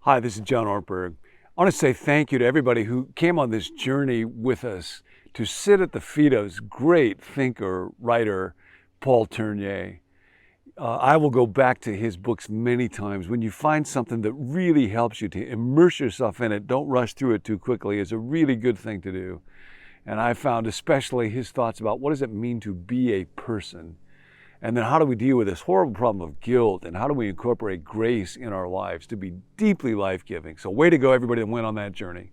Hi, this is John Ortberg. I want to say thank you to everybody who came on this journey with us to sit at the feet of this great thinker, writer, Paul Tournier. I will go back to his books many times. When you find something that really helps you to immerse yourself in it, don't rush through it too quickly. It's a really good thing to do. And I found especially his thoughts about what does it mean to be a person? And then how do we deal with this horrible problem of guilt? And how do we incorporate grace in our lives to be deeply life-giving? So way to go, everybody that went on that journey.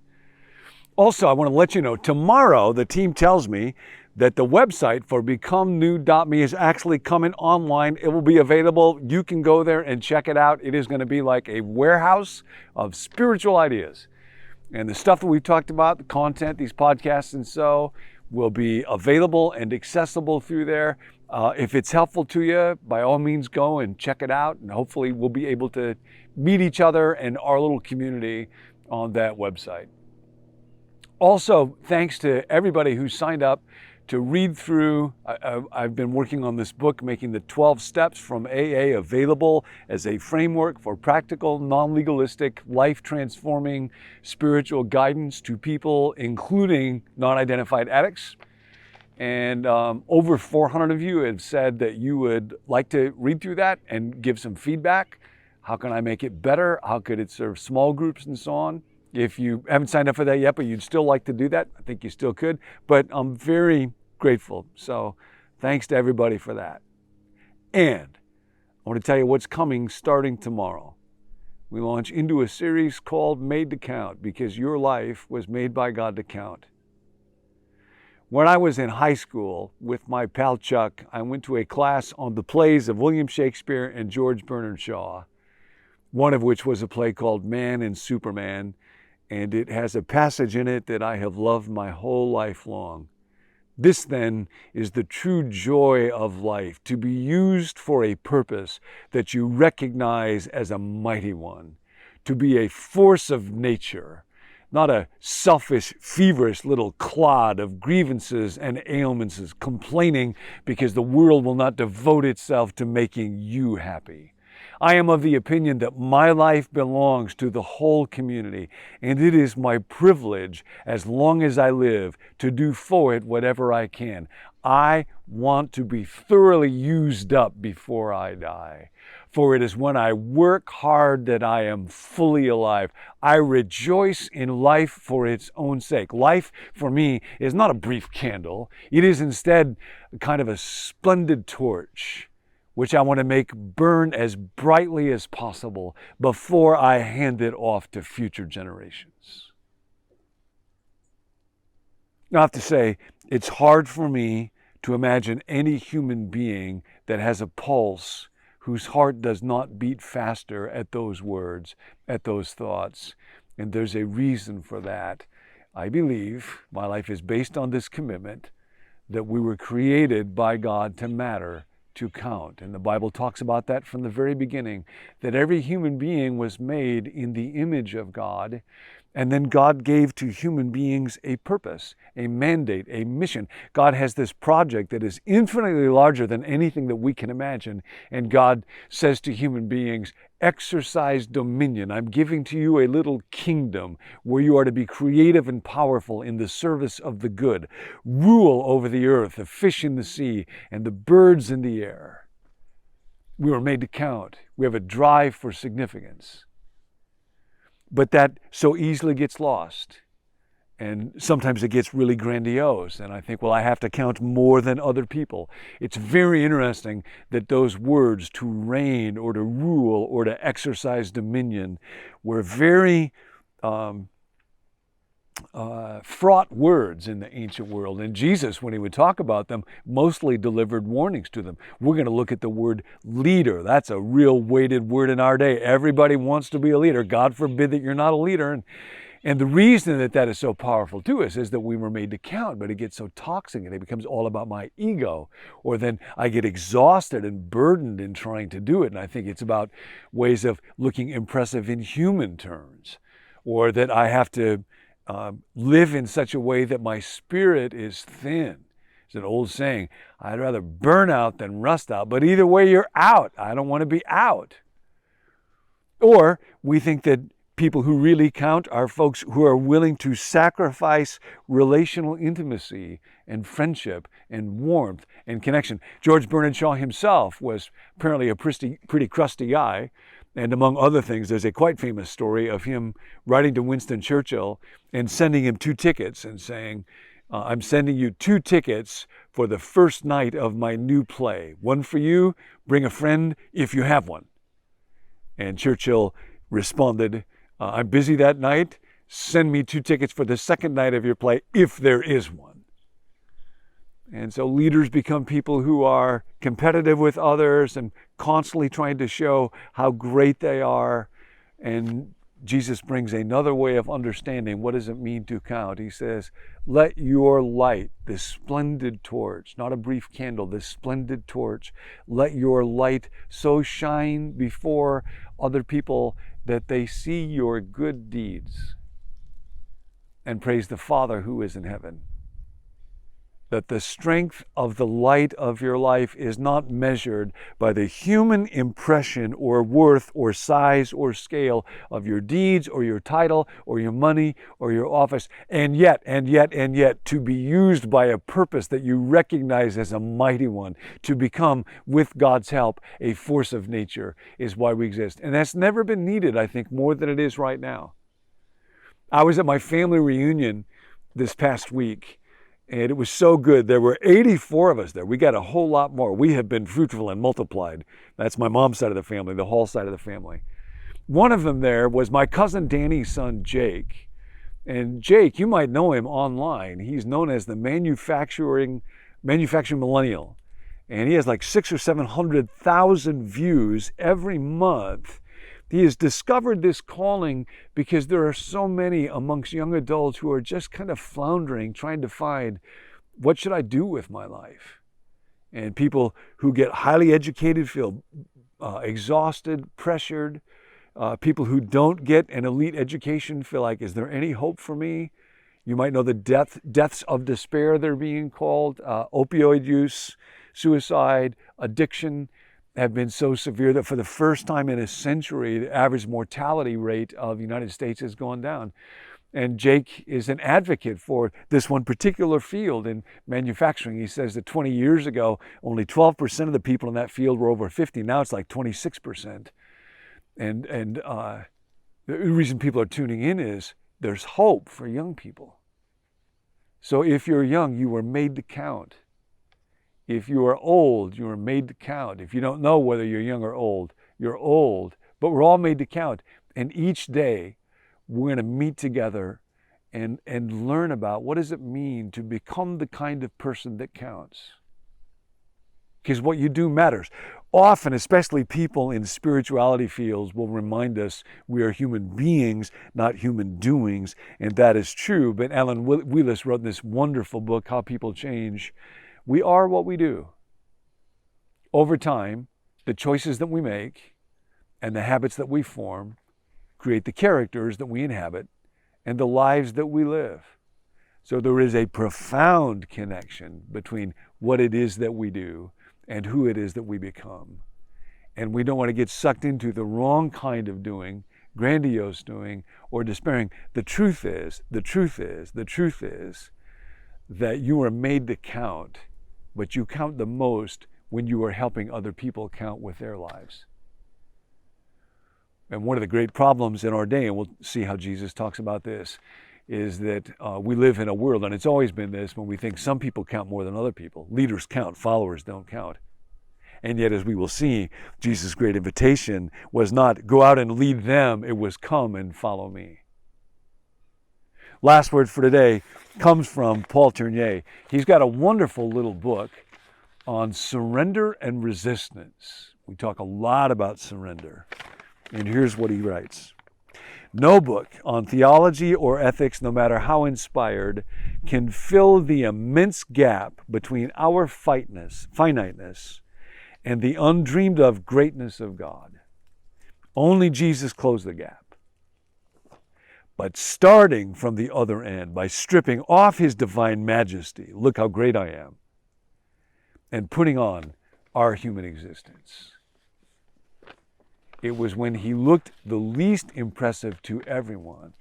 Also, I want to let you know, tomorrow the team tells me that the website for becomenew.me is actually coming online. It will be available. You can go there and check it out. It is going to be like a warehouse of spiritual ideas. And the stuff that we've talked about, the content, these podcasts and so, will be available and accessible through there. If it's helpful to you, by all means go and check it out. And hopefully we'll be able to meet each other and our little community on that website. Also, thanks to everybody who signed up to read through. I've been working on this book, making the 12 steps from AA available as a framework for practical, non-legalistic, life-transforming spiritual guidance to people, including non-identified addicts. And over 400 of you have said that you would like to read through that and give some feedback. How can I make it better? How could it serve small groups and so on? If you haven't signed up for that yet, but you'd still like to do that, I think you still could. But I'm very grateful. So thanks to everybody for that. And I want to tell you what's coming starting tomorrow. We launch into a series called Made to Count, because your life was made by God to count. When I was in high school with my pal Chuck, I went to a class on the plays of William Shakespeare and George Bernard Shaw, one of which was a play called Man and Superman, and it has a passage in it that I have loved my whole life long. This then is the true joy of life, to be used for a purpose that you recognize as a mighty one, to be a force of nature, not a selfish, feverish little clod of grievances and ailments, complaining because the world will not devote itself to making you happy. I am of the opinion that my life belongs to the whole community, and it is my privilege, as long as I live, to do for it whatever I can. I want to be thoroughly used up before I die. For it is when I work hard that I am fully alive. I rejoice in life for its own sake. Life, for me, is not a brief candle. It is instead kind of a splendid torch, which I want to make burn as brightly as possible before I hand it off to future generations. Now, I have to say, it's hard for me to imagine any human being that has a pulse whose heart does not beat faster at those words, at those thoughts. And there's a reason for that. I believe my life is based on this commitment that we were created by God to matter, to count. And the Bible talks about that from the very beginning, that every human being was made in the image of God. And then God gave to human beings a purpose, a mandate, a mission. God has this project that is infinitely larger than anything that we can imagine. And God says to human beings, exercise dominion. I'm giving to you a little kingdom where you are to be creative and powerful in the service of the good. Rule over the earth, the fish in the sea, and the birds in the air. We were made to count. We have a drive for significance. But that so easily gets lost. And sometimes it gets really grandiose. And I think, well, I have to count more than other people. It's very interesting that those words, to reign or to rule or to exercise dominion, were very fraught words in the ancient world. And Jesus, when he would talk about them, mostly delivered warnings to them. We're going to look at the word leader. That's a real weighted word in our day. Everybody wants to be a leader. God forbid that you're not a leader. And the reason that that is so powerful to us is that we were made to count, but it gets so toxic and it becomes all about my ego. Or then I get exhausted and burdened in trying to do it. And I think it's about ways of looking impressive in human terms. Or that I have to live in such a way that my spirit is thin. It's an old saying, I'd rather burn out than rust out, but either way you're out. I don't want to be out. Or we think that People who really count are folks who are willing to sacrifice relational intimacy and friendship and warmth and connection. George Bernard Shaw himself was apparently a pretty crusty guy. And among other things, there's a quite famous story of him writing to Winston Churchill and sending him 2 tickets and saying, I'm sending you 2 tickets for the first night of my new play. One for you, bring a friend if you have one. And Churchill responded, I'm busy that night. Send me 2 tickets for the second night of your play, if there is one. And so leaders become people who are competitive with others and constantly trying to show how great they are. And Jesus brings another way of understanding what does it mean to count. He says, let your light, this splendid torch, not a brief candle, this splendid torch, let your light so shine before other people that they see your good deeds and praise the Father who is in heaven. That the strength of the light of your life is not measured by the human impression or worth or size or scale of your deeds or your title or your money or your office, and yet, to be used by a purpose that you recognize as a mighty one, to become, with God's help, a force of nature is why we exist. And that's never been needed, I think, more than it is right now. I was at my family reunion this past week, and it was so good. There were 84 of us there. We got a whole lot more. We have been fruitful and multiplied. That's my mom's side of the family, the Hall side of the family. One of them there was my cousin Danny's son, Jake. And Jake, you might know him online. He's known as the manufacturing millennial. And he has like 600,000 or 700,000 views every month. He has discovered this calling because there are so many amongst young adults who are just kind of floundering, trying to find, what should I do with my life? And people who get highly educated feel exhausted, pressured. People who don't get an elite education feel like, is there any hope for me? You might know the deaths of despair, they're being called. Opioid use, suicide, addiction have been so severe that for the first time in a century, the average mortality rate of the United States has gone down. And Jake is an advocate for this one particular field in manufacturing. He says that 20 years ago, only 12% of the people in that field were over 50. Now it's like 26%. And the reason people are tuning in is there's hope for young people. So if you're young, you were made to count. If you are old, you are made to count. If you don't know whether you're young or old, you're old. But we're all made to count. And each day, we're going to meet together and learn about what does it mean to become the kind of person that counts. Because what you do matters. Often, especially people in spirituality fields will remind us we are human beings, not human doings. And that is true. But Alan Wheelis wrote this wonderful book, How People Change. We are what we do. Over time, the choices that we make and the habits that we form create the characters that we inhabit and the lives that we live. So there is a profound connection between what it is that we do and who it is that we become. And we don't want to get sucked into the wrong kind of doing, grandiose doing, or despairing. The truth is that you are made to count, but you count the most when you are helping other people count with their lives. And one of the great problems in our day, and we'll see how Jesus talks about this, is that we live in a world, and it's always been this, when we think some people count more than other people. Leaders count, followers don't count. And yet, as we will see, Jesus' great invitation was not go out and lead them, it was come and follow me. Last word for today comes from Paul Tournier. He's got a wonderful little book on surrender and resistance. We talk a lot about surrender. And here's what he writes. No book on theology or ethics, no matter how inspired, can fill the immense gap between our finiteness and the undreamed of greatness of God. Only Jesus closed the gap. But starting from the other end, by stripping off his divine majesty, look how great I am, and putting on our human existence. It was when he looked the least impressive to everyone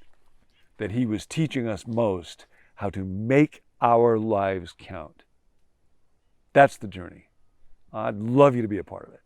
that he was teaching us most how to make our lives count. That's the journey. I'd love you to be a part of it.